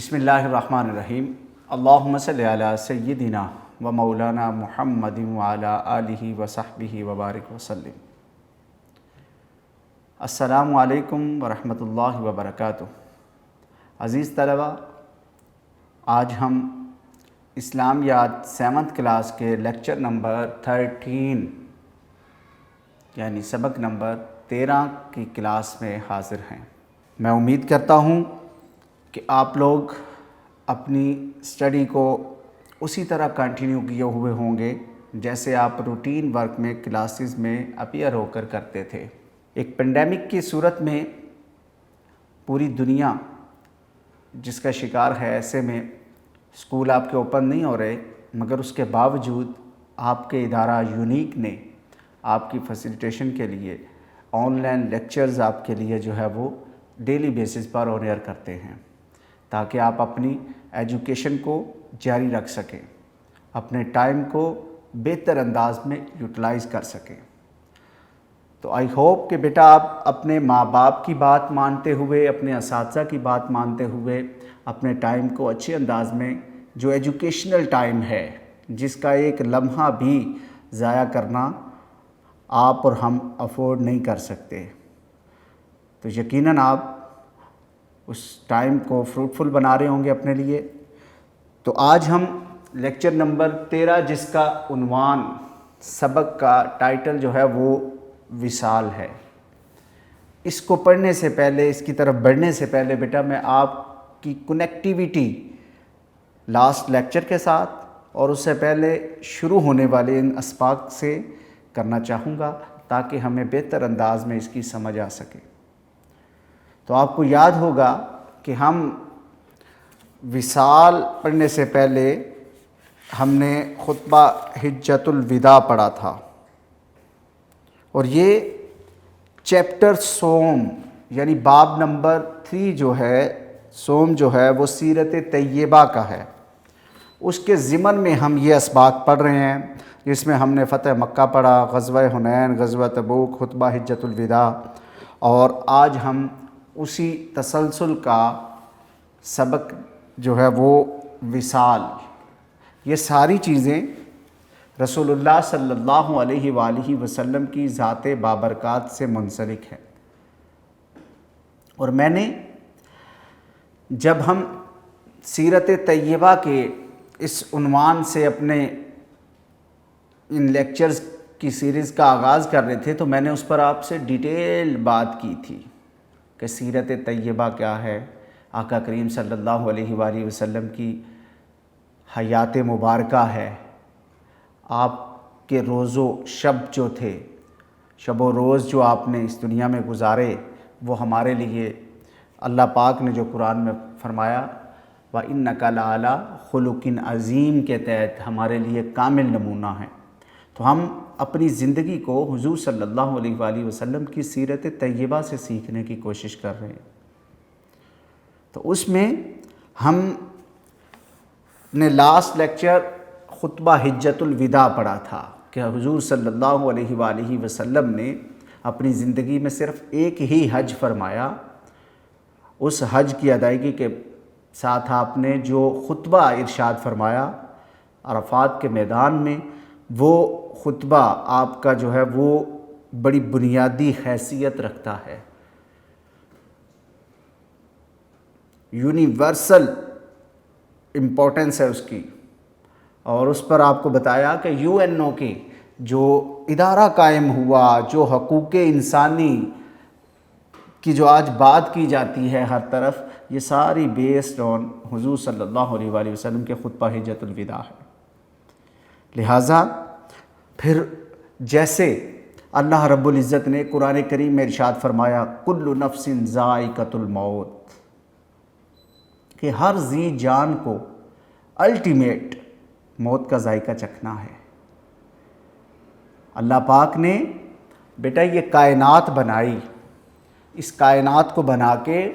بسم اللہ الرحمن الرحیم اللہم صلی علی سیدنا و مولانا محمد وعلی آلہ و صحبہ وبارک وسلم۔ السلام علیکم ورحمۃ اللہ وبرکاتہ۔ عزیز طلبہ، آج ہم اسلامیات 7th کلاس کے لیکچر نمبر 13 یعنی سبق نمبر 13 کی کلاس میں حاضر ہیں۔ میں امید کرتا ہوں کہ آپ لوگ اپنی اسٹڈی کو اسی طرح کنٹینیو کیے ہوئے ہوں گے جیسے آپ روٹین ورک میں کلاسز میں اپیئر ہو کر کرتے تھے۔ ایک پینڈیمک کی صورت میں پوری دنیا جس کا شکار ہے، ایسے میں اسکول آپ کے اوپن نہیں ہو رہے، مگر اس کے باوجود آپ کے ادارہ یونیک نے آپ کی فیسیلیٹیشن کے لیے آن لائن لیکچرز آپ کے لیے جو ہے وہ ڈیلی بیسس پر آن ایئر کرتے ہیں تاکہ آپ اپنی ایجوکیشن کو جاری رکھ سکیں، اپنے ٹائم کو بہتر انداز میں یوٹیلائز کر سکیں۔ تو آئی ہوپ کہ بیٹا آپ اپنے ماں باپ کی بات مانتے ہوئے، اپنے اساتذہ کی بات مانتے ہوئے اپنے ٹائم کو اچھے انداز میں، جو ایجوکیشنل ٹائم ہے جس کا ایک لمحہ بھی ضائع کرنا آپ اور ہم افورڈ نہیں کر سکتے، تو یقیناً آپ اس ٹائم کو فروٹفل بنا رہے ہوں گے اپنے لیے۔ تو آج ہم لیکچر نمبر 13 جس کا عنوان، سبق کا ٹائٹل جو ہے وہ وصال ہے، اس کو پڑھنے سے پہلے، اس کی طرف بڑھنے سے پہلے بیٹا میں آپ کی کنیکٹیویٹی لاسٹ لیکچر کے ساتھ اور اس سے پہلے شروع ہونے والے ان اسباق سے کرنا چاہوں گا تاکہ ہمیں بہتر انداز میں اس کی سمجھ آ سکے۔ تو آپ کو یاد ہوگا کہ ہم وصال پڑھنے سے پہلے ہم نے خطبہ حجۃ الوداع پڑھا تھا، اور یہ چیپٹر صوم یعنی باب نمبر 3 جو ہے، صوم جو ہے وہ سیرت طیبہ کا ہے، اس کے ضمن میں ہم یہ اسباق پڑھ رہے ہیں جس میں ہم نے فتح مکہ پڑھا، غزوہ حنین، غزوہ تبوک، خطبہ حجۃ الوداع، اور آج ہم اسی تسلسل کا سبق جو ہے وہ وصال۔ یہ ساری چیزیں رسول اللہ صلی اللہ علیہ وآلہ وسلم کی ذات بابرکات سے منسلک ہیں، اور میں نے جب ہم سیرت طیبہ کے اس عنوان سے اپنے ان لیکچرز کی سیریز کا آغاز کر رہے تھے تو میں نے اس پر آپ سے ڈیٹیل بات کی تھی کہ سیرت طیبہ کیا ہے، آقا کریم صلی اللہ علیہ وآلہ وسلم کی حیات مبارکہ ہے، آپ کے روز و شب جو تھے، شب و روز جو آپ نے اس دنیا میں گزارے، وہ ہمارے لیے اللہ پاک نے جو قرآن میں فرمایا وَإِنَّكَ لَعَلَىٰ خُلُقٍ عظیم کے تحت ہمارے لیے کامل نمونہ ہیں۔ تو ہم اپنی زندگی کو حضور صلی اللہ علیہ وآلہ وسلم کی سیرت طیبہ سے سیکھنے کی کوشش کر رہے ہیں۔ تو اس میں ہم نے لاسٹ لیکچر خطبہ حجۃ الوداع پڑھا تھا کہ حضور صلی اللہ علیہ وآلہ وسلم نے اپنی زندگی میں صرف ایک ہی حج فرمایا، اس حج کی ادائیگی کے ساتھ آپ نے جو خطبہ ارشاد فرمایا عرفات کے میدان میں، وہ خطبہ آپ کا جو ہے وہ بڑی بنیادی حیثیت رکھتا ہے، یونیورسل امپورٹنس ہے اس کی، اور اس پر آپ کو بتایا کہ UN کے جو ادارہ قائم ہوا، جو حقوق انسانی کی جو آج بات کی جاتی ہے ہر طرف، یہ ساری بیسڈ آن حضور صلی اللہ علیہ وآلہ وسلم کے خطبہ حجۃ الوداع ہے۔ لہٰذا پھر جیسے اللہ رب العزت نے قرآن کریم میں ارشاد فرمایا کل نفس ذائقۃ الموت، کہ ہر ذی جان کو الٹیمیٹ موت کا ذائقہ چکھنا ہے۔ اللہ پاک نے بیٹا یہ کائنات بنائی، اس کائنات کو بنا کے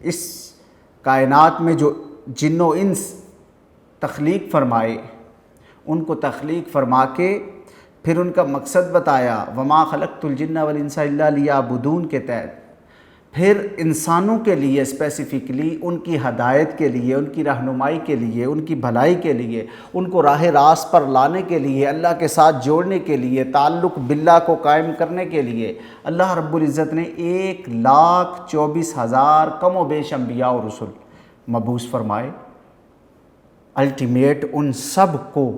اس کائنات میں جو جن و انس تخلیق فرمائے، ان کو تخلیق فرما کے پھر ان کا مقصد بتایا، وما خلقت الجن والانس الا لیعبدون کے تحت پھر انسانوں کے لیے اسپیسیفکلی ان کی ہدایت کے لیے، ان کی رہنمائی کے لیے، ان کی بھلائی کے لیے، ان کو راہ راست پر لانے کے لیے، اللہ کے ساتھ جوڑنے کے لیے، تعلق باللہ کو قائم کرنے کے لیے اللہ رب العزت نے 1,24,000 کم و بیش انبیاء اور رسل مبعوث فرمائے۔ الٹیمیٹ ان سب کو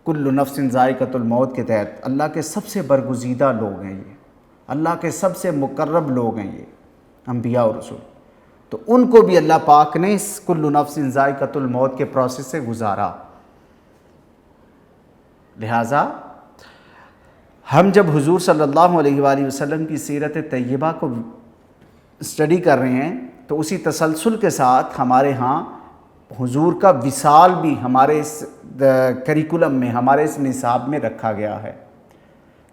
کل نفس ذائقۃ الموت کے تحت اللہ کے سب سے برگزیدہ لوگ ہیں یہ، اللہ کے سب سے مقرب لوگ ہیں یہ انبیاء اور رسول، تو ان کو بھی اللہ پاک نے اس کل نفس ذائقۃ الموت کے پروسیس سے گزارا۔ لہٰذا ہم جب حضور صلی اللہ علیہ وآلہ وسلم کی سیرت طیبہ کو اسٹڈی کر رہے ہیں تو اسی تسلسل کے ساتھ ہمارے ہاں حضور کا وصال بھی ہمارے اس کریکولم میں، ہمارے اس نصاب میں رکھا گیا ہے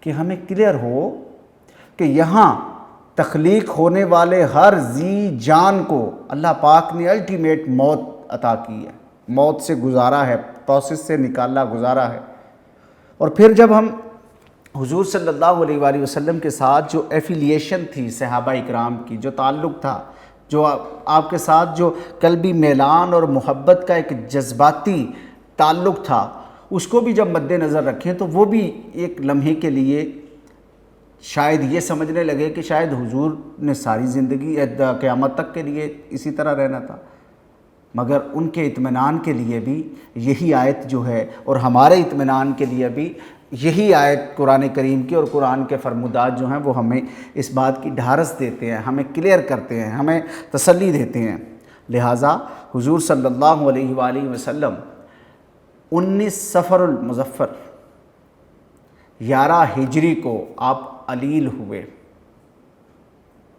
کہ ہمیں کلیئر ہو کہ یہاں تخلیق ہونے والے ہر ذی جان کو اللہ پاک نے الٹیمیٹ موت عطا کی ہے، موت سے گزارا ہے، پروسیس سے نکالا گزارا ہے۔ اور پھر جب ہم حضور صلی اللہ علیہ وآلہ وسلم کے ساتھ جو ایفیلیشن تھی صحابہ اکرام کی، جو تعلق تھا، جو آپ کے ساتھ جو قلبی میلان اور محبت کا ایک جذباتی تعلق تھا، اس کو بھی جب مد نظر رکھیں تو وہ بھی ایک لمحے کے لیے شاید یہ سمجھنے لگے کہ شاید حضور نے ساری زندگی قیامت تک کے لیے اسی طرح رہنا تھا، مگر ان کے اطمینان کے لیے بھی یہی آیت جو ہے، اور ہمارے اطمینان کے لیے بھی یہی آیت قرآن کریم کی اور قرآن کے فرمودات جو ہیں وہ ہمیں اس بات کی ڈھارس دیتے ہیں، ہمیں کلیئر کرتے ہیں، ہمیں تسلی دیتے ہیں۔ لہٰذا حضور صلی اللہ علیہ وآلہ وسلم 19 صفر المظفر 11 ہجری کو آپ علیل ہوئے،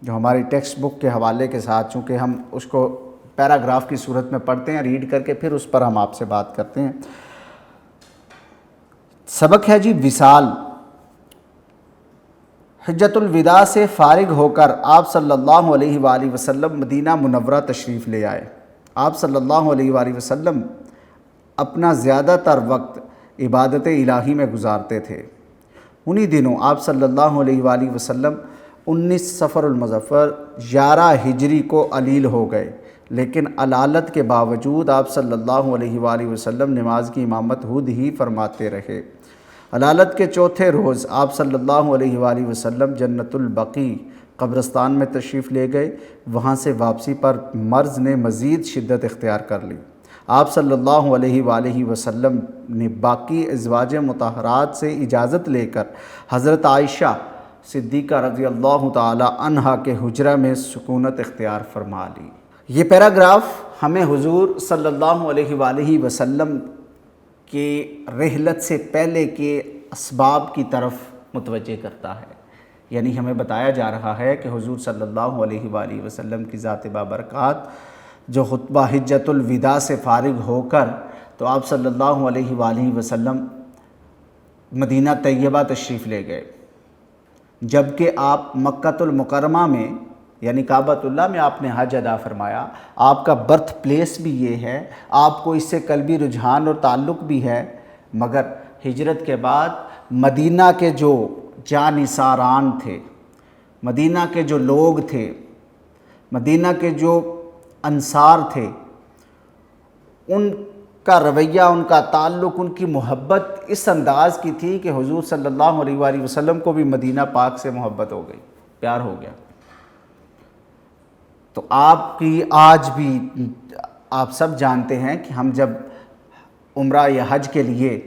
جو ہماری ٹیکسٹ بک کے حوالے کے ساتھ، چونکہ ہم اس کو پیراگراف کی صورت میں پڑھتے ہیں، ریڈ کر کے پھر اس پر ہم آپ سے بات کرتے ہیں۔ سبق ہے جی وصال۔ حجۃ الوداع سے فارغ ہو کر آپ صلی اللہ علیہ وآلہ وسلم مدینہ منورہ تشریف لے آئے۔ آپ صلی اللہ علیہ وآلہ وسلم اپنا زیادہ تر وقت عبادت الہی میں گزارتے تھے۔ انہی دنوں آپ صلی اللہ علیہ وآلہ وسلم 19 صفر المظفر 11 ہجری کو علیل ہو گئے، لیکن علالت کے باوجود آپ صلی اللہ علیہ وآلہ وسلم نماز کی امامت خود ہی فرماتے رہے۔ علالت کے چوتھے روز آپ صلی اللہ علیہ وآلہ وسلم جنت البقیع قبرستان میں تشریف لے گئے۔ وہاں سے واپسی پر مرض نے مزید شدت اختیار کر لی۔ آپ صلی اللہ علیہ وآلہ وسلم نے باقی ازواج مطہرات سے اجازت لے کر حضرت عائشہ صدیقہ رضی اللہ تعالی عنہا کے حجرہ میں سکونت اختیار فرما لی۔ یہ پیراگراف ہمیں حضور صلی اللہ علیہ وآلہ وسلم کے رحلت سے پہلے کے اسباب کی طرف متوجہ کرتا ہے، یعنی ہمیں بتایا جا رہا ہے کہ حضور صلی اللہ علیہ وآلہ وسلم کی ذات بابرکات جو خطبہ حجۃ الوداع سے فارغ ہو کر تو آپ صلی اللہ علیہ وآلہ وسلم مدینہ طیبہ تشریف لے گئے، جبکہ آپ مکہ المکرمہ میں یعنی کعبۃ اللہ میں آپ نے حج ادا فرمایا، آپ کا برتھ پلیس بھی یہ ہے، آپ کو اس سے قلبی رجحان اور تعلق بھی ہے، مگر ہجرت کے بعد مدینہ کے جو جانثاران تھے، مدینہ کے جو لوگ تھے، مدینہ کے جو انصار تھے، ان کا رویہ، ان کا تعلق، ان کی محبت اس انداز کی تھی کہ حضور صلی اللہ علیہ وآلہ وسلم کو بھی مدینہ پاک سے محبت ہو گئی، پیار ہو گیا۔ تو آپ کی آج بھی آپ سب جانتے ہیں کہ ہم جب عمرہ یا حج کے لیے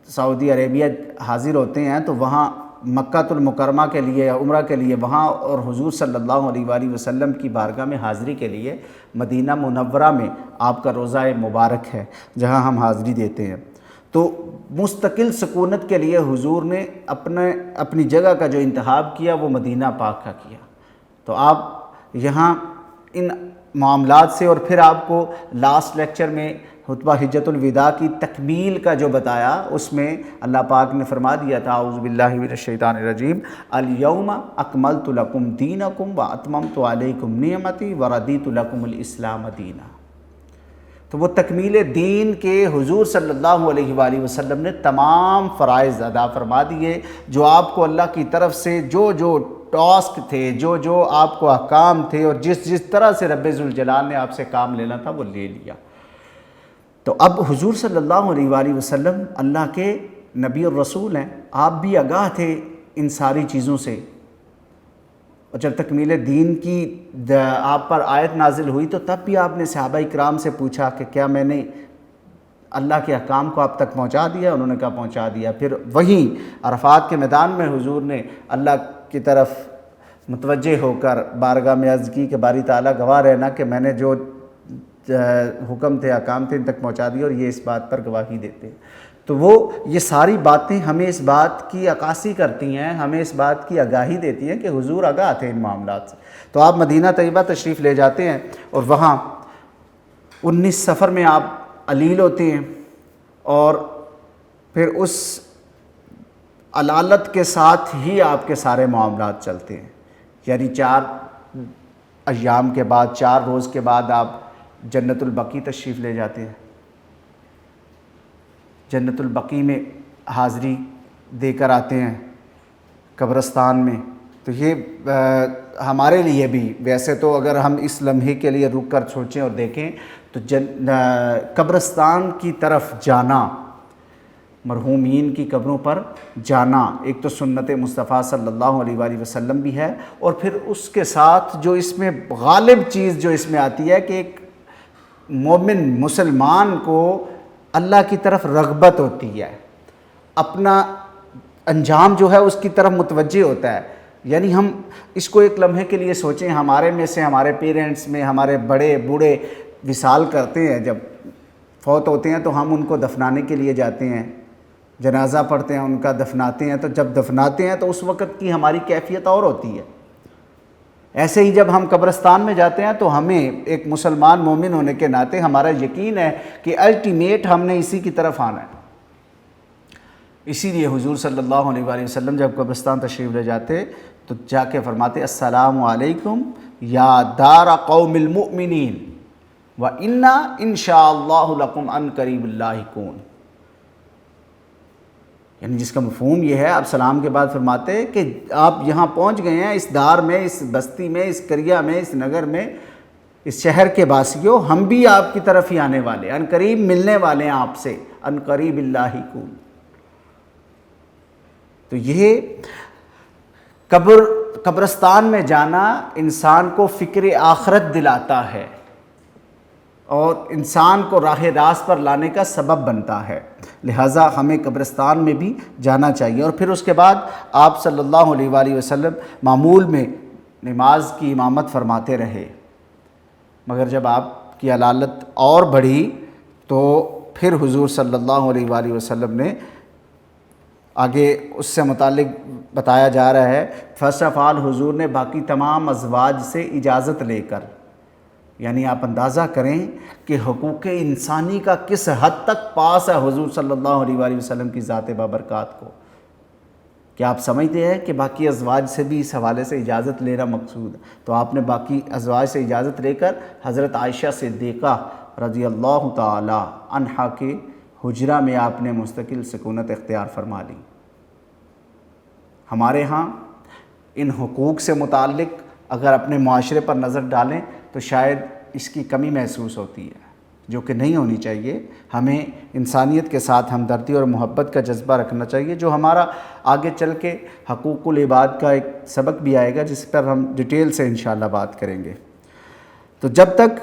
سعودی عربیہ حاضر ہوتے ہیں تو وہاں مکہ المکرمہ کے لیے عمرہ کے لیے وہاں، اور حضور صلی اللہ علیہ وآلہ وسلم کی بارگاہ میں حاضری کے لیے مدینہ منورہ میں آپ کا روضہ مبارک ہے جہاں ہم حاضری دیتے ہیں۔ تو مستقل سکونت کے لیے حضور نے اپنی جگہ کا جو انتخاب کیا وہ مدینہ پاک کا کیا۔ تو آپ یہاں ان معاملات سے، اور پھر آپ کو لاسٹ لیکچر میں خطبہ حجۃ الوداع کی تکمیل کا جو بتایا، اس میں اللہ پاک نے فرما دیا تھا اعوذ باللہ من الشیطان الرجیم الیوم اکملت لکم دینکم واتممت علیکم نعمتی وردیت لکم الاسلام دینا۔ تو وہ تکمیل دین کے حضور صلی اللہ علیہ وآلہ وسلم نے تمام فرائض ادا فرما دیے، جو آپ کو اللہ کی طرف سے جو ٹاسک تھے، جو آپ کو احکام تھے، اور جس طرح سے رب ذوالجلال نے آپ سے کام لینا تھا وہ لے لیا۔ تو اب حضور صلی اللہ علیہ وآلہ وسلم اللہ کے نبی اور رسول ہیں، آپ بھی آگاہ تھے ان ساری چیزوں سے، اور جب تکمیل دین کی آپ پر آیت نازل ہوئی تو تب بھی آپ نے صحابہ کرام سے پوچھا کہ کیا میں نے اللہ کے احکام کو آپ تک پہنچا دیا؟ انہوں نے کہا پہنچا دیا۔ پھر وہیں عرفات کے میدان میں حضور نے اللہ کی طرف متوجہ ہو کر بارگاہ میں عرض کی کہ باری تعالیٰ گواہ رہنا کہ میں نے جو حکم تھے احکام تھے ان تک پہنچا دیا، اور یہ اس بات پر گواہی دیتے ہیں۔ تو وہ یہ ساری باتیں ہمیں اس بات کی عکاسی کرتی ہیں، ہمیں اس بات کی آگاہی دیتی ہیں کہ حضور آگاہ تھے ان معاملات سے۔ تو آپ مدینہ طیبہ تشریف لے جاتے ہیں، اور وہاں 19 سفر میں آپ علیل ہوتے ہیں، اور پھر اس علالت کے ساتھ ہی آپ کے سارے معاملات چلتے ہیں، یعنی 4 ایام کے بعد، 4 روز کے بعد آپ جنت البقیع تشریف لے جاتے ہیں۔ جنت البقیع میں حاضری دے کر آتے ہیں قبرستان میں۔ تو یہ ہمارے لیے بھی، ویسے تو اگر ہم اس لمحے کے لیے رک کر سوچیں اور دیکھیں تو قبرستان کی طرف جانا، مرحومین کی قبروں پر جانا، ایک تو سنت مصطفیٰ صلی اللہ علیہ وآلہ وسلم بھی ہے، اور پھر اس کے ساتھ جو اس میں غالب چیز جو اس میں آتی ہے کہ ایک مومن مسلمان کو اللہ کی طرف رغبت ہوتی ہے، اپنا انجام جو ہے اس کی طرف متوجہ ہوتا ہے۔ یعنی ہم اس کو ایک لمحے کے لیے سوچیں، ہمارے میں سے ہمارے پیرنٹس میں ہمارے بڑے بوڑھے وصال کرتے ہیں، جب فوت ہوتے ہیں تو ہم ان کو دفنانے کے لیے جاتے ہیں، جنازہ پڑھتے ہیں، ان کا دفناتے ہیں۔ تو جب دفناتے ہیں تو اس وقت کی ہماری کیفیت اور ہوتی ہے۔ ایسے ہی جب ہم قبرستان میں جاتے ہیں تو ہمیں ایک مسلمان مومن ہونے کے ناطے ہمارا یقین ہے کہ الٹیمیٹ ہم نے اسی کی طرف آنا ہے۔ اسی لیے حضور صلی اللہ علیہ وآلہ وسلم جب قبرستان تشریف لے جاتے تو جا کے فرماتے السلام علیکم یا دار قوم المؤمنین وَإِنَّا إِن شَاءَ اللَّهُ لَكُمْ عَنْ قَرِيبٍ لَاحِقُونَ۔ یعنی جس کا مفہوم یہ ہے، آپ سلام کے بعد فرماتے ہیں کہ آپ یہاں پہنچ گئے ہیں، اس دار میں، اس بستی میں، اس قریہ میں، اس نگر میں، اس شہر کے باسیوں، ہم بھی آپ کی طرف ہی آنے والے ہیں، عن قریب ملنے والے ہیں آپ سے، عن قریب لاحقون۔ تو یہ قبرستان میں جانا انسان کو فکر آخرت دلاتا ہے اور انسان کو راہ راست پر لانے کا سبب بنتا ہے، لہٰذا ہمیں قبرستان میں بھی جانا چاہیے۔ اور پھر اس کے بعد آپ صلی اللہ علیہ وآلہ وسلم معمول میں نماز کی امامت فرماتے رہے، مگر جب آپ کی علالت اور بڑھی تو پھر حضور صلی اللہ علیہ وآلہ وسلم نے آگے اس سے متعلق بتایا جا رہا ہے، فرسٹ آف آل حضور نے باقی تمام ازواج سے اجازت لے کر، یعنی آپ اندازہ کریں کہ حقوق انسانی کا کس حد تک پاس ہے حضور صلی اللہ علیہ وآلہ وسلم کی ذات بابرکات کو، کہ آپ سمجھتے ہیں کہ باقی ازواج سے بھی اس حوالے سے اجازت لینا مقصود ہے۔ تو آپ نے باقی ازواج سے اجازت لے کر حضرت عائشہ صدیقہ رضی اللہ تعالی عنہا کے حجرہ میں آپ نے مستقل سکونت اختیار فرما لی۔ ہمارے ہاں ان حقوق سے متعلق اگر اپنے معاشرے پر نظر ڈالیں تو شاید اس کی کمی محسوس ہوتی ہے، جو کہ نہیں ہونی چاہیے۔ ہمیں انسانیت کے ساتھ ہمدردی اور محبت کا جذبہ رکھنا چاہیے، جو ہمارا آگے چل کے حقوق العباد کا ایک سبق بھی آئے گا، جس پر ہم ڈیٹیل سے انشاءاللہ بات کریں گے۔ تو جب تک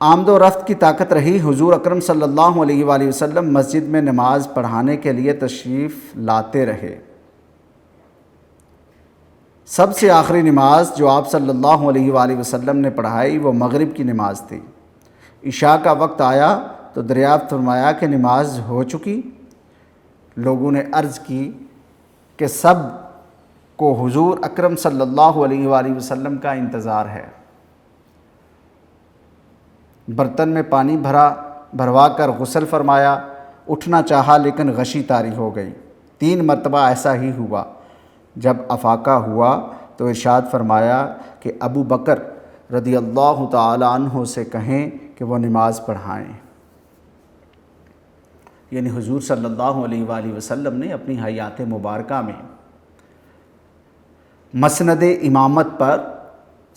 آمد و رفت کی طاقت رہی، حضور اکرم صلی اللہ علیہ وآلہ وسلم مسجد میں نماز پڑھانے کے لیے تشریف لاتے رہے۔ سب سے آخری نماز جو آپ صلی اللہ علیہ وآلہ وسلم نے پڑھائی وہ مغرب کی نماز تھی۔ عشاء کا وقت آیا تو دریافت فرمایا کہ نماز ہو چکی۔ لوگوں نے عرض کی کہ سب کو حضور اکرم صلی اللہ علیہ وآلہ وسلم کا انتظار ہے۔ برتن میں پانی بھروا کر غسل فرمایا، اٹھنا چاہا لیکن غشی طاری ہو گئی۔ 3 مرتبہ ایسا ہی ہوا۔ جب افاقہ ہوا تو ارشاد فرمایا کہ ابو بکر رضی اللہ تعالی عنہ سے کہیں کہ وہ نماز پڑھائیں۔ یعنی حضور صلی اللہ علیہ وآلہ وسلم نے اپنی حیات مبارکہ میں مسند امامت پر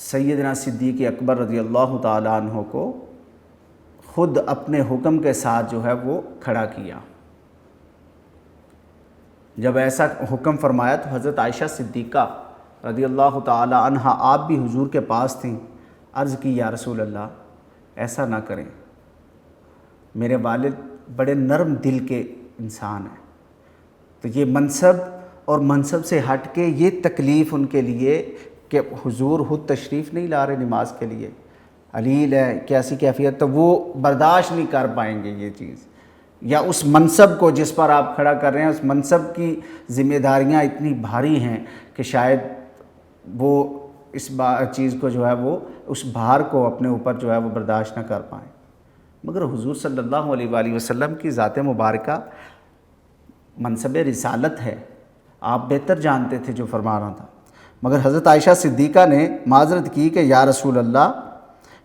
سیدنا صدیق اکبر رضی اللہ تعالیٰ عنہ کو خود اپنے حکم کے ساتھ جو ہے وہ کھڑا کیا۔ جب ایسا حکم فرمایا تو حضرت عائشہ صدیقہ رضی اللہ تعالیٰ عنہ آپ بھی حضور کے پاس تھیں، عرض کی یا رسول اللہ ایسا نہ کریں، میرے والد بڑے نرم دل کے انسان ہیں، تو یہ منصب اور منصب سے ہٹ کے یہ تکلیف ان کے لیے کہ حضور خود تشریف نہیں لا رہے نماز کے لیے، علیل ہے کیسی کیفیت، تو وہ برداشت نہیں کر پائیں گے یہ چیز، یا اس منصب کو جس پر آپ کھڑا کر رہے ہیں اس منصب کی ذمہ داریاں اتنی بھاری ہیں کہ شاید وہ اس چیز کو جو ہے وہ اس بھار کو اپنے اوپر جو ہے وہ برداشت نہ کر پائیں۔ مگر حضور صلی اللہ علیہ وآلہ وسلم کی ذات مبارکہ منصب رسالت ہے، آپ بہتر جانتے تھے جو فرما رہا تھا، مگر حضرت عائشہ صدیقہ نے معذرت کی کہ یا رسول اللہ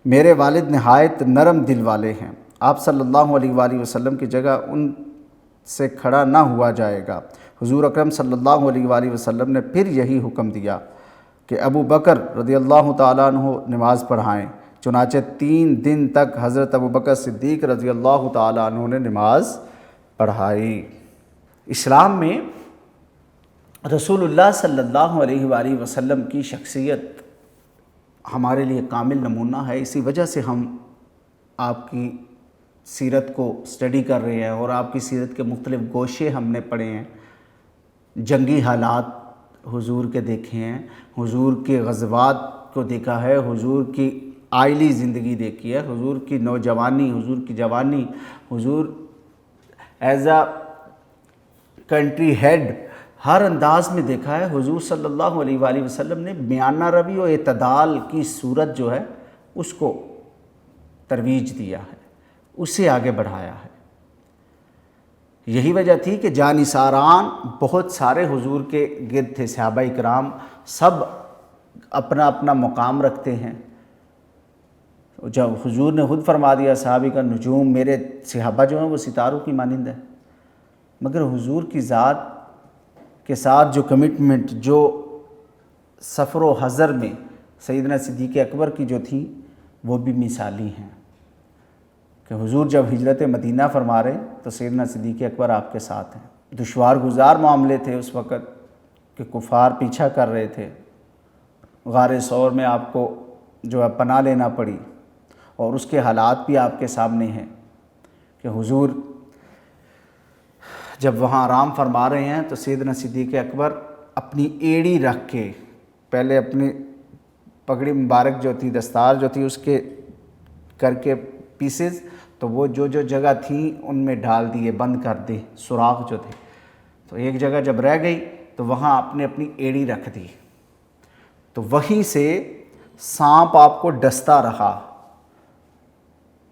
میرے والد نہایت نرم دل والے ہیں، آپ صلی اللہ علیہ وآلہ وسلم کی جگہ ان سے کھڑا نہ ہوا جائے گا۔ حضور اکرم صلی اللہ علیہ وآلہ وسلم نے پھر یہی حکم دیا کہ ابو بکر رضی اللہ تعالیٰ عنہ نماز پڑھائیں، چنانچہ 3 دن تک حضرت ابو بکر صدیق رضی اللہ تعالیٰ عنہ نے نماز پڑھائی۔ اسلام میں رسول اللہ صلی اللہ علیہ وآلہ وسلم کی شخصیت ہمارے لیے کامل نمونہ ہے، اسی وجہ سے ہم آپ کی سیرت کو اسٹڈی کر رہے ہیں اور آپ کی سیرت کے مختلف گوشے ہم نے پڑھے ہیں، جنگی حالات حضور کے دیکھے ہیں، حضور کے غزوات کو دیکھا ہے، حضور کی آئلی زندگی دیکھی ہے، حضور کی نوجوانی، حضور کی جوانی، حضور as a country had her انداز میں دیکھا ہے۔ حضور صلی اللہ علیہ وآلہ وسلم نے میانہ روی و اعتدال کی صورت جو ہے اس کو ترویج دیا ہے، اسے آگے بڑھایا ہے۔ یہی وجہ تھی کہ جانثاران بہت سارے حضور کے گرد تھے، صحابہ اکرام سب اپنا اپنا مقام رکھتے ہیں۔ جب حضور نے خود فرما دیا صحابی کا نجوم، میرے صحابہ جو ہیں وہ ستاروں کی مانند ہیں، مگر حضور کی ذات کے ساتھ جو کمٹمنٹ، جو سفر و حضر میں سیدنا صدیق اکبر کی جو تھی وہ بھی مثالی ہیں کہ حضور جب ہجرت مدینہ فرما رہے تو سیدنا صدیق اکبر آپ کے ساتھ ہیں۔ دشوار گزار معاملے تھے اس وقت کہ کفار پیچھا کر رہے تھے، غار ثور میں آپ کو جو ہے پناہ لینا پڑی، اور اس کے حالات بھی آپ کے سامنے ہیں کہ حضور جب وہاں آرام فرما رہے ہیں تو سیدنا صدیق اکبر اپنی ایڑی رکھ کے، پہلے اپنی پگڑی مبارک جو تھی، دستار جو تھی، اس کے کر کے پیسز، تو وہ جو جگہ تھیں ان میں ڈال دیے، بند کر دی، سوراخ جو تھے، تو ایک جگہ جب رہ گئی تو وہاں آپ نے اپنی ایڑی رکھ دی، تو وہیں سے سانپ آپ کو ڈستا رہا،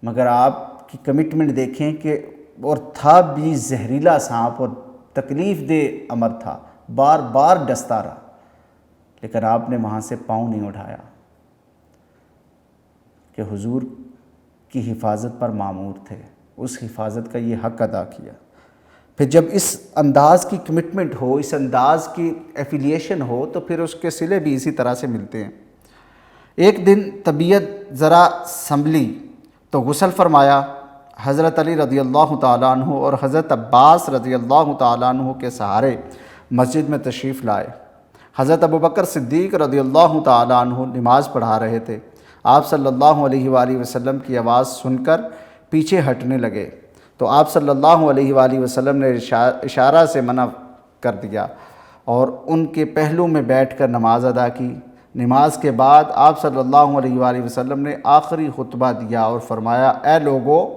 مگر آپ کی کمٹمنٹ دیکھیں کہ اور تھا بھی زہریلا سانپ اور تکلیف دہ امر تھا، بار بار ڈستا رہا، لیکن آپ نے وہاں سے پاؤں نہیں اٹھایا کہ حضور کی حفاظت پر مامور تھے، اس حفاظت کا یہ حق ادا کیا۔ پھر جب اس انداز کی کمٹمنٹ ہو، اس انداز کی ایفیلیشن ہو، تو پھر اس کے صلے بھی اسی طرح سے ملتے ہیں۔ ایک دن طبیعت ذرا سنبھلی تو غسل فرمایا، حضرت علی رضی اللہ تعالیٰ عنہ اور حضرت عباس رضی اللہ تعالیٰ عنہ کے سہارے مسجد میں تشریف لائے۔ حضرت ابو بکر صدیق رضی اللہ تعالیٰ عنہ نماز پڑھا رہے تھے، آپ صلی اللہ علیہ وآلہ وسلم کی آواز سن کر پیچھے ہٹنے لگے تو آپ صلی اللہ علیہ وآلہ وسلم نے اشارہ سے منع کر دیا اور ان کے پہلو میں بیٹھ کر نماز ادا کی۔ نماز کے بعد آپ صلی اللہ علیہ وآلہ وسلم نے آخری خطبہ دیا اور فرمایا، اے لوگو،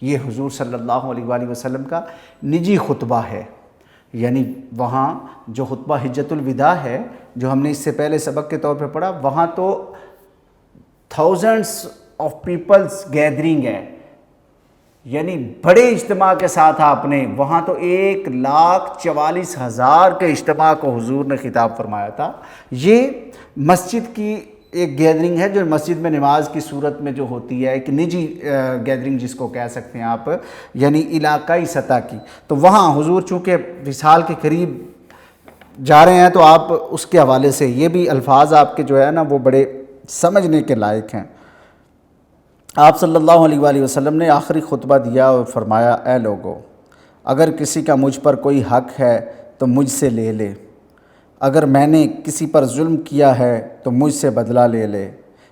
یہ حضور صلی اللہ علیہ وآلہ وسلم کا نجی خطبہ ہے، یعنی وہاں جو خطبہ حجت الوداع ہے جو ہم نے اس سے پہلے سبق کے طور پہ پڑھا، وہاں تو تھاؤزنڈس آف پیپلز گیدرنگ ہے، یعنی بڑے اجتماع کے ساتھ آپ نے، وہاں تو 1,44,000 کے اجتماع کو حضور نے خطاب فرمایا تھا۔ یہ مسجد کی ایک گیدرنگ ہے جو مسجد میں نماز کی صورت میں جو ہوتی ہے، ایک نجی گیدرنگ جس کو کہہ سکتے ہیں آپ، یعنی علاقائی سطح کی، تو وہاں حضور چونکہ وصال کے قریب جا رہے ہیں تو آپ اس کے حوالے سے یہ بھی الفاظ آپ کے جو ہے نا وہ بڑے سمجھنے کے لائق ہیں۔ آپ صلی اللہ علیہ وآلہ وسلم نے آخری خطبہ دیا اور فرمایا، اے لوگو، اگر کسی کا مجھ پر کوئی حق ہے تو مجھ سے لے لے، اگر میں نے کسی پر ظلم کیا ہے تو مجھ سے بدلہ لے لے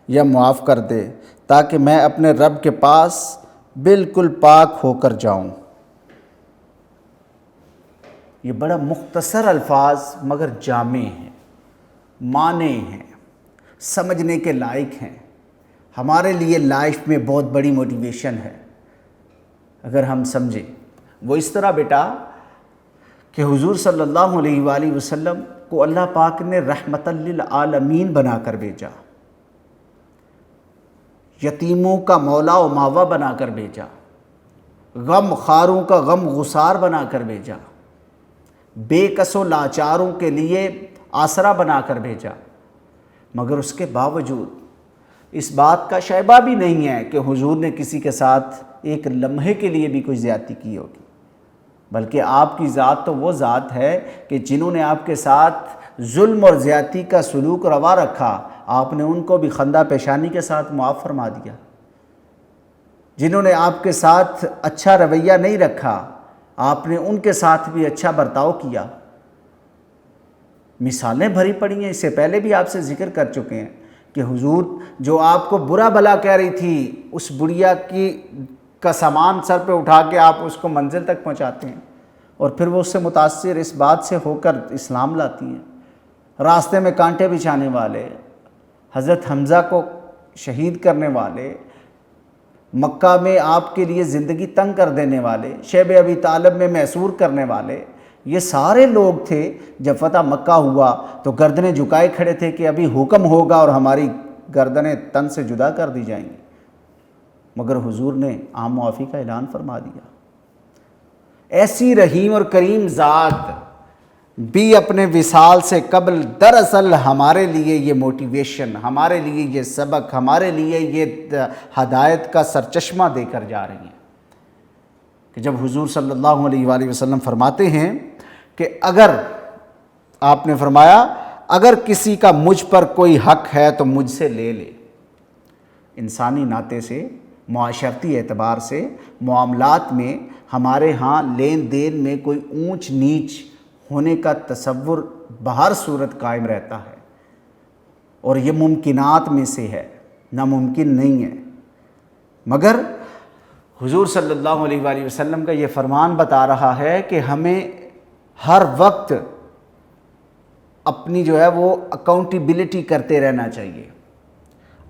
یا معاف کر دے، تاکہ میں اپنے رب کے پاس بالکل پاک ہو کر جاؤں۔ یہ بڑا مختصر الفاظ مگر جامع ہیں، معنی ہیں، سمجھنے کے لائق ہیں، ہمارے لیے لائف میں بہت بڑی موٹیویشن ہے اگر ہم سمجھیں۔ وہ اس طرح بیٹا کہ حضور صلی اللہ علیہ وآلہ وسلم کو اللہ پاک نے رحمت للعالمین بنا کر بھیجا، یتیموں کا مولا و ماوا بنا کر بھیجا، غم خاروں کا غم غسار بنا کر بھیجا، بے کس و لاچاروں کے لیے آسرا بنا کر بھیجا، مگر اس کے باوجود اس بات کا شائبہ بھی نہیں ہے کہ حضور نے کسی کے ساتھ ایک لمحے کے لیے بھی کوئی زیادتی کی ہوگی، بلکہ آپ کی ذات تو وہ ذات ہے کہ جنہوں نے آپ کے ساتھ ظلم اور زیادتی کا سلوک روا رکھا، آپ نے ان کو بھی خندہ پیشانی کے ساتھ معاف فرما دیا۔ جنہوں نے آپ کے ساتھ اچھا رویہ نہیں رکھا، آپ نے ان کے ساتھ بھی اچھا برتاؤ کیا۔ مثالیں بھری پڑی ہیں، اس سے پہلے بھی آپ سے ذکر کر چکے ہیں کہ حضور جو آپ کو برا بھلا کہہ رہی تھی، اس بڑھیا کا سامان سر پہ اٹھا کے آپ اس کو منزل تک پہنچاتے ہیں، اور پھر وہ اس سے متاثر اس بات سے ہو کر اسلام لاتی ہیں۔ راستے میں کانٹے بچھانے والے، حضرت حمزہ کو شہید کرنے والے، مکہ میں آپ کے لیے زندگی تنگ کر دینے والے، شیب ابی طالب میں محصور کرنے والے، یہ سارے لوگ تھے جب فتح مکہ ہوا تو گردنیں جھکائے کھڑے تھے کہ ابھی حکم ہوگا اور ہماری گردنیں تن سے جدا کر دی جائیں گی، مگر حضور نے عام معافی کا اعلان فرما دیا۔ ایسی رحیم اور کریم ذات بھی اپنے وصال سے قبل دراصل ہمارے لیے یہ موٹیویشن، ہمارے لیے یہ سبق، ہمارے لیے یہ ہدایت کا سرچشمہ دے کر جا رہی ہیں کہ جب حضور صلی اللہ علیہ وآلہ وسلم فرماتے ہیں کہ اگر آپ نے فرمایا اگر کسی کا مجھ پر کوئی حق ہے تو مجھ سے لے لے، انسانی ناطے سے، معاشرتی اعتبار سے، معاملات میں ہمارے ہاں لین دین میں کوئی اونچ نیچ ہونے کا تصور بہر صورت قائم رہتا ہے، اور یہ ممکنات میں سے ہے، ناممکن نہیں ہے، مگر حضور صلی اللہ علیہ وآلہ وسلم کا یہ فرمان بتا رہا ہے کہ ہمیں ہر وقت اپنی جو ہے وہ اکاؤنٹیبلٹی کرتے رہنا چاہیے،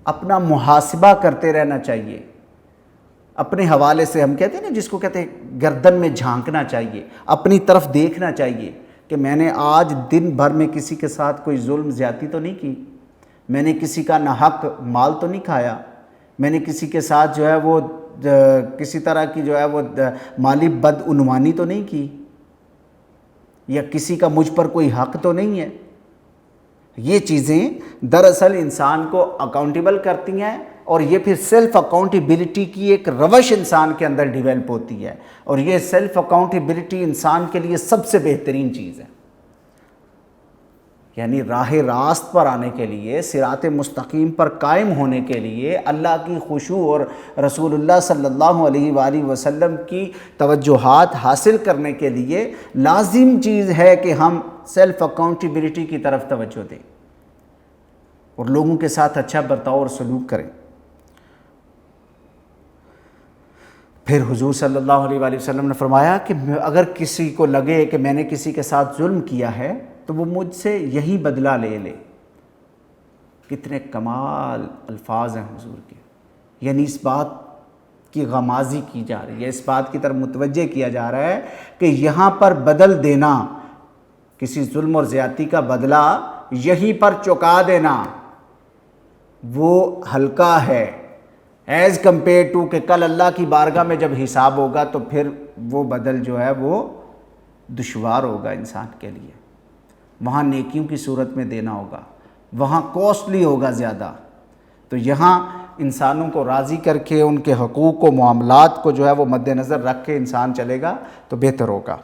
اپنا محاسبہ کرتے رہنا چاہیے، اپنے حوالے سے ہم کہتے ہیں نا جس کو کہتے ہیں گردن میں جھانکنا چاہیے، اپنی طرف دیکھنا چاہیے کہ میں نے آج دن بھر میں کسی کے ساتھ کوئی ظلم زیادتی تو نہیں کی، میں نے کسی کا ناحق مال تو نہیں کھایا، میں نے کسی کے ساتھ جو ہے وہ کسی طرح کی جو ہے وہ مالی بدعنوانی تو نہیں کی، یا کسی کا مجھ پر کوئی حق تو نہیں ہے۔ یہ چیزیں دراصل انسان کو اکاؤنٹیبل کرتی ہیں، اور یہ پھر سیلف اکاؤنٹیبلٹی کی ایک روش انسان کے اندر ڈیولپ ہوتی ہے، اور یہ سیلف اکاؤنٹیبلٹی انسان کے لیے سب سے بہترین چیز ہے۔ یعنی راہ راست پر آنے کے لیے، صراط مستقیم پر قائم ہونے کے لیے، اللہ کی خشوع اور رسول اللہ صلی اللہ علیہ وآلہ وسلم کی توجہات حاصل کرنے کے لیے لازم چیز ہے کہ ہم سیلف اکاؤنٹیبلٹی کی طرف توجہ دیں اور لوگوں کے ساتھ اچھا برتاؤ اور سلوک کریں۔ پھر حضور صلی اللہ علیہ وآلہ وسلم نے فرمایا کہ اگر کسی کو لگے کہ میں نے کسی کے ساتھ ظلم کیا ہے تو وہ مجھ سے یہی بدلہ لے لے۔ کتنے کمال الفاظ ہیں حضور کے، یعنی اس بات کی غمازی کی جا رہی ہے، اس بات کی طرف متوجہ کیا جا رہا ہے کہ یہاں پر بدل دینا، کسی ظلم اور زیادتی کا بدلہ یہیں پر چکا دینا، وہ ہلکا ہے ایز کمپیئر ٹو کہ کل اللہ کی بارگاہ میں جب حساب ہوگا تو پھر وہ بدل جو ہے وہ دشوار ہوگا انسان کے لیے، وہاں نیکیوں کی صورت میں دینا ہوگا، وہاں کاسٹلی ہوگا زیادہ. تو یہاں انسانوں کو راضی کر کے ان کے حقوق و معاملات کو جو ہے وہ مد نظر رکھ کے انسان چلے گا تو بہتر ہوگا.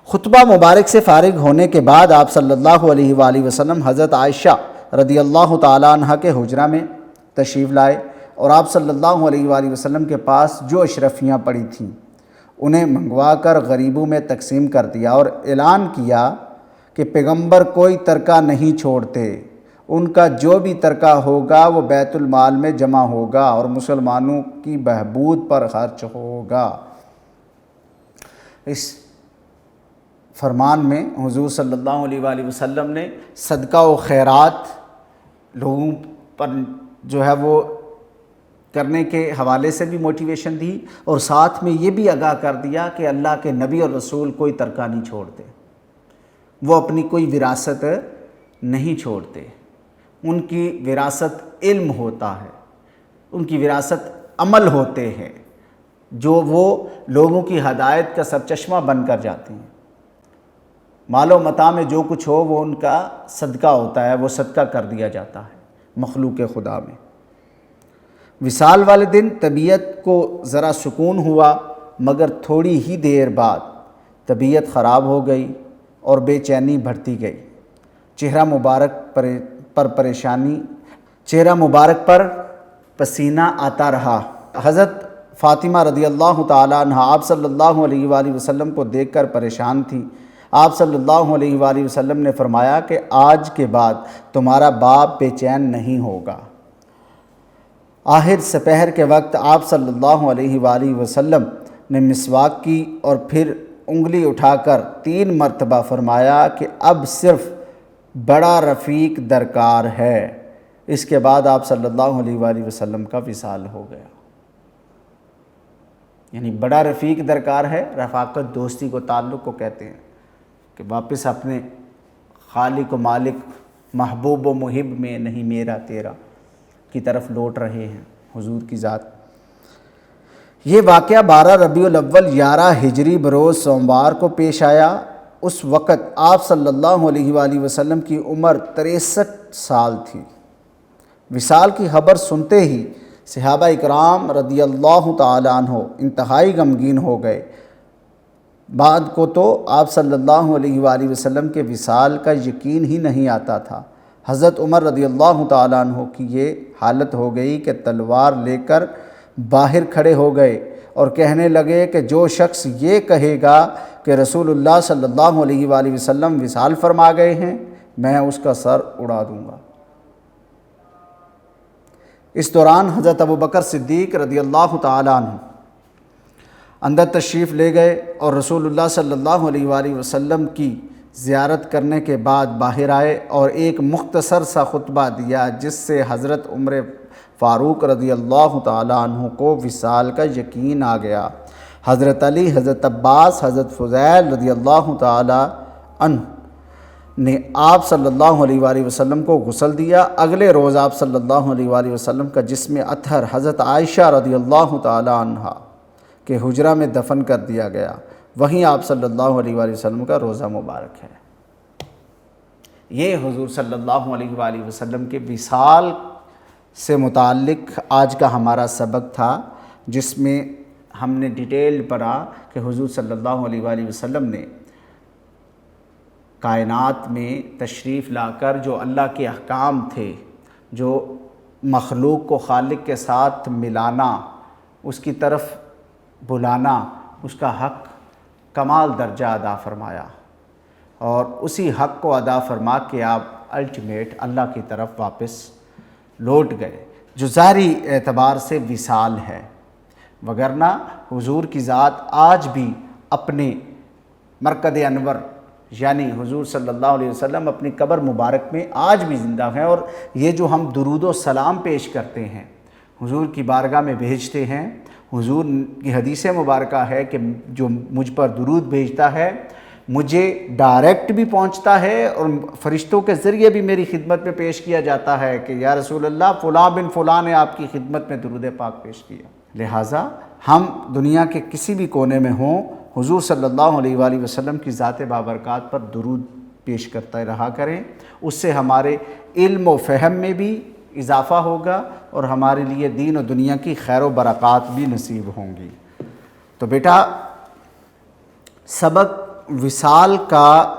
خطبہ مبارک سے فارغ ہونے کے بعد آپ صلی اللہ علیہ وآلہ وسلم حضرت عائشہ رضی اللہ تعالیٰ عنہ کے حجرہ میں تشریف لائے اور آپ صلی اللہ علیہ وآلہ وسلم کے پاس جو اشرفیاں پڑی تھیں انہیں منگوا کر غریبوں میں تقسیم کر دیا اور اعلان کیا کہ پیغمبر کوئی ترکہ نہیں چھوڑتے، ان کا جو بھی ترکہ ہوگا وہ بیت المال میں جمع ہوگا اور مسلمانوں کی بہبود پر خرچ ہوگا. اس فرمان میں حضور صلی اللہ علیہ وآلہ وسلم نے صدقہ و خیرات لوگوں پر جو ہے وہ کرنے کے حوالے سے بھی موٹیویشن دی اور ساتھ میں یہ بھی آگاہ کر دیا کہ اللہ کے نبی اور رسول کوئی ترکہ نہیں چھوڑتے، وہ اپنی کوئی وراثت نہیں چھوڑتے. ان کی وراثت علم ہوتا ہے، ان کی وراثت عمل ہوتے ہیں جو وہ لوگوں کی ہدایت کا سرچشمہ بن کر جاتے ہیں. مال و متاع میں جو کچھ ہو وہ ان کا صدقہ ہوتا ہے، وہ صدقہ کر دیا جاتا ہے مخلوق خدا میں. وصال والے دن طبیعت کو ذرا سکون ہوا مگر تھوڑی ہی دیر بعد طبیعت خراب ہو گئی اور بے چینی بڑھتی گئی. چہرہ مبارک پر پسینہ آتا رہا. حضرت فاطمہ رضی اللہ تعالیٰ عنہ آپ صلی اللہ علیہ وآلہ وسلم کو دیکھ کر پریشان تھی. آپ صلی اللہ علیہ وآلہ وسلم نے فرمایا کہ آج کے بعد تمہارا باپ بے چین نہیں ہوگا. آخر سپہر کے وقت آپ صلی اللہ علیہ وآلہ وسلم نے مسواک کی اور پھر انگلی اٹھا کر 3 مرتبہ فرمایا کہ اب صرف بڑا رفیق درکار ہے. اس کے بعد آپ صلی اللہ علیہ وآلہ وسلم کا وصال ہو گیا. یعنی بڑا رفیق درکار ہے، رفاقت دوستی کو تعلق کو کہتے ہیں کہ واپس اپنے خالق و مالک محبوب و محب میں نہیں میرا تیرا کی طرف لوٹ رہے ہیں حضور کی ذات. یہ واقعہ 12 ربیع الاول 11 ہجری بروز سوموار کو پیش آیا. اس وقت آپ صلی اللہ علیہ وآلہ وسلم کی عمر 63 سال تھی. وصال کی خبر سنتے ہی صحابہ اکرام رضی اللہ تعالیٰ عنہ انتہائی غمگین ہو گئے. بعد کو تو آپ صلی اللہ علیہ وآلہ وسلم کے وصال کا یقین ہی نہیں آتا تھا. حضرت عمر رضی اللہ تعالیٰ عنہ کی یہ حالت ہو گئی کہ تلوار لے کر باہر کھڑے ہو گئے اور کہنے لگے کہ جو شخص یہ کہے گا کہ رسول اللہ صلی اللہ علیہ وآلہ وسلم وصال فرما گئے ہیں میں اس کا سر اڑا دوں گا. اس دوران حضرت ابوبکر صدیق رضی اللہ تعالیٰ عنہ اندر تشریف لے گئے اور رسول اللہ صلی اللہ علیہ وآلہ وسلم کی زیارت کرنے کے بعد باہر آئے اور ایک مختصر سا خطبہ دیا جس سے حضرت عمر فاروق رضی اللہ تعالیٰ عنہ کو وصال کا یقین آ گیا. حضرت علی، حضرت عباس، حضرت فضیل رضی اللہ تعالیٰ عنہ نے آپ صلی اللہ علیہ وآلہ وسلم کو غسل دیا. اگلے روز آپ صلی اللہ علیہ وآلہ وسلم کا جسم اطہر حضرت عائشہ رضی اللہ تعالیٰ عنہ کے حجرہ میں دفن کر دیا گیا. وہیں آپ صلی اللہ علیہ وآلہ وسلم کا روزہ مبارک ہے. یہ حضور صلی اللہ علیہ وآلہ وسلم کے وصال سے متعلق آج کا ہمارا سبق تھا، جس میں ہم نے ڈیٹیل پڑھا کہ حضور صلی اللہ علیہ وآلہ وسلم نے کائنات میں تشریف لا کر جو اللہ کے احکام تھے، جو مخلوق کو خالق کے ساتھ ملانا، اس کی طرف بلانا، اس کا حق کمال درجہ ادا فرمایا اور اسی حق کو ادا فرما کے آپ الٹیمیٹ اللہ کی طرف واپس لوٹ گئے، جو ظاہری اعتبار سے وصال ہے. وگرنہ حضور کی ذات آج بھی اپنے مرکز انور یعنی حضور صلی اللہ علیہ وسلم اپنی قبر مبارک میں آج بھی زندہ ہیں. اور یہ جو ہم درود و سلام پیش کرتے ہیں، حضور کی بارگاہ میں بھیجتے ہیں، حضور کی حدیث مبارکہ ہے کہ جو مجھ پر درود بھیجتا ہے مجھے ڈائریکٹ بھی پہنچتا ہے اور فرشتوں کے ذریعے بھی میری خدمت میں پیش کیا جاتا ہے کہ یا رسول اللہ فلاں بن فلاں نے آپ کی خدمت میں درود پاک پیش کیا. لہٰذا ہم دنیا کے کسی بھی کونے میں ہوں، حضور صلی اللہ علیہ وآلہ وسلم کی ذات بابرکات پر درود پیش کرتا رہا کریں، اس سے ہمارے علم و فہم میں بھی اضافہ ہوگا اور ہمارے لیے دین و دنیا کی خیر و برکات بھی نصیب ہوں گی۔ تو بیٹا سبق وصال کا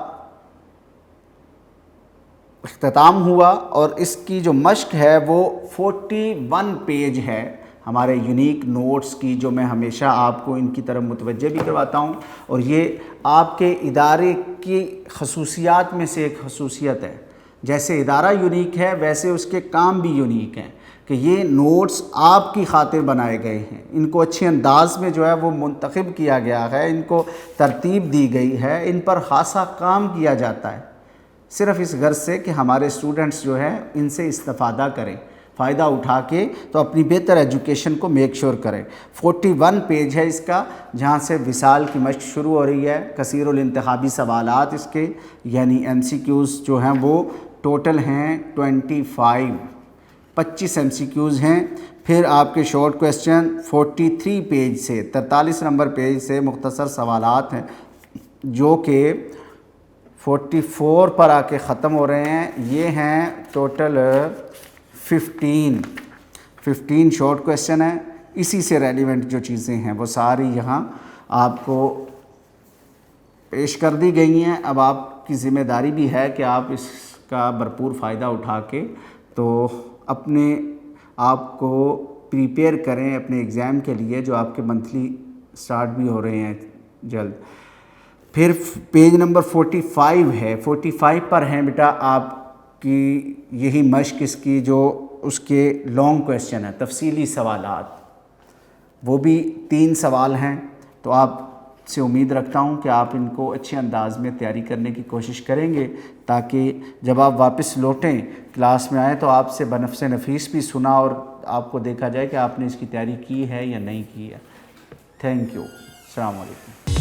اختتام ہوا اور اس کی جو مشق ہے وہ 41 پیج ہے ہمارے یونیک نوٹس کی، جو میں ہمیشہ آپ کو ان کی طرف متوجہ بھی کرواتا ہوں، اور یہ آپ کے ادارے کی خصوصیات میں سے ایک خصوصیت ہے۔ جیسے ادارہ یونیک ہے ویسے اس کے کام بھی یونیک ہیں کہ یہ نوٹس آپ کی خاطر بنائے گئے ہیں، ان کو اچھے انداز میں جو ہے وہ منتخب کیا گیا ہے، ان کو ترتیب دی گئی ہے، ان پر خاصا کام کیا جاتا ہے، صرف اس غرض سے کہ ہمارے اسٹوڈنٹس جو ہیں ان سے استفادہ کریں، فائدہ اٹھا کے تو اپنی بہتر ایجوکیشن کو میک شور کریں۔ 41 پیج ہے اس کا، جہاں سے وصال کی مشق شروع ہو رہی ہے۔ کثیر الانتخابی سوالات اس کے، یعنی MCQs جو ہیں وہ ٹوٹل ہیں 25 MCQs ہیں۔ پھر آپ کے شارٹ کویسچن 43 پیج سے 43 نمبر پیج سے مختصر سوالات ہیں، جو کہ 44 پر آ کے ختم ہو رہے ہیں۔ یہ ہیں ٹوٹل 15 شارٹ کویسچن ہیں، اسی سے ریلیونٹ جو چیزیں ہیں وہ ساری یہاں آپ کو پیش کر دی گئی ہیں۔ اب آپ کی ذمہ داری بھی ہے کہ آپ اس کا بھرپور فائدہ اٹھا کے تو اپنے آپ کو پریپیئر کریں اپنے ایگزام کے لیے، جو آپ کے منتھلی سٹارٹ بھی ہو رہے ہیں جلد۔ پھر پیج نمبر 45 ہے، 45 پر ہیں بیٹا آپ کی یہی مشق اس کی، جو اس کے لانگ کویسچن ہے، تفصیلی سوالات، وہ بھی 3 سوال ہیں۔ تو آپ سے امید رکھتا ہوں کہ آپ ان کو اچھے انداز میں تیاری کرنے کی کوشش کریں گے، تاکہ جب آپ واپس لوٹیں کلاس میں آئیں تو آپ سے بنفس نفیس بھی سنا اور آپ کو دیکھا جائے کہ آپ نے اس کی تیاری کی ہے یا نہیں کی ہے۔ تھینک یو، السلام علیکم۔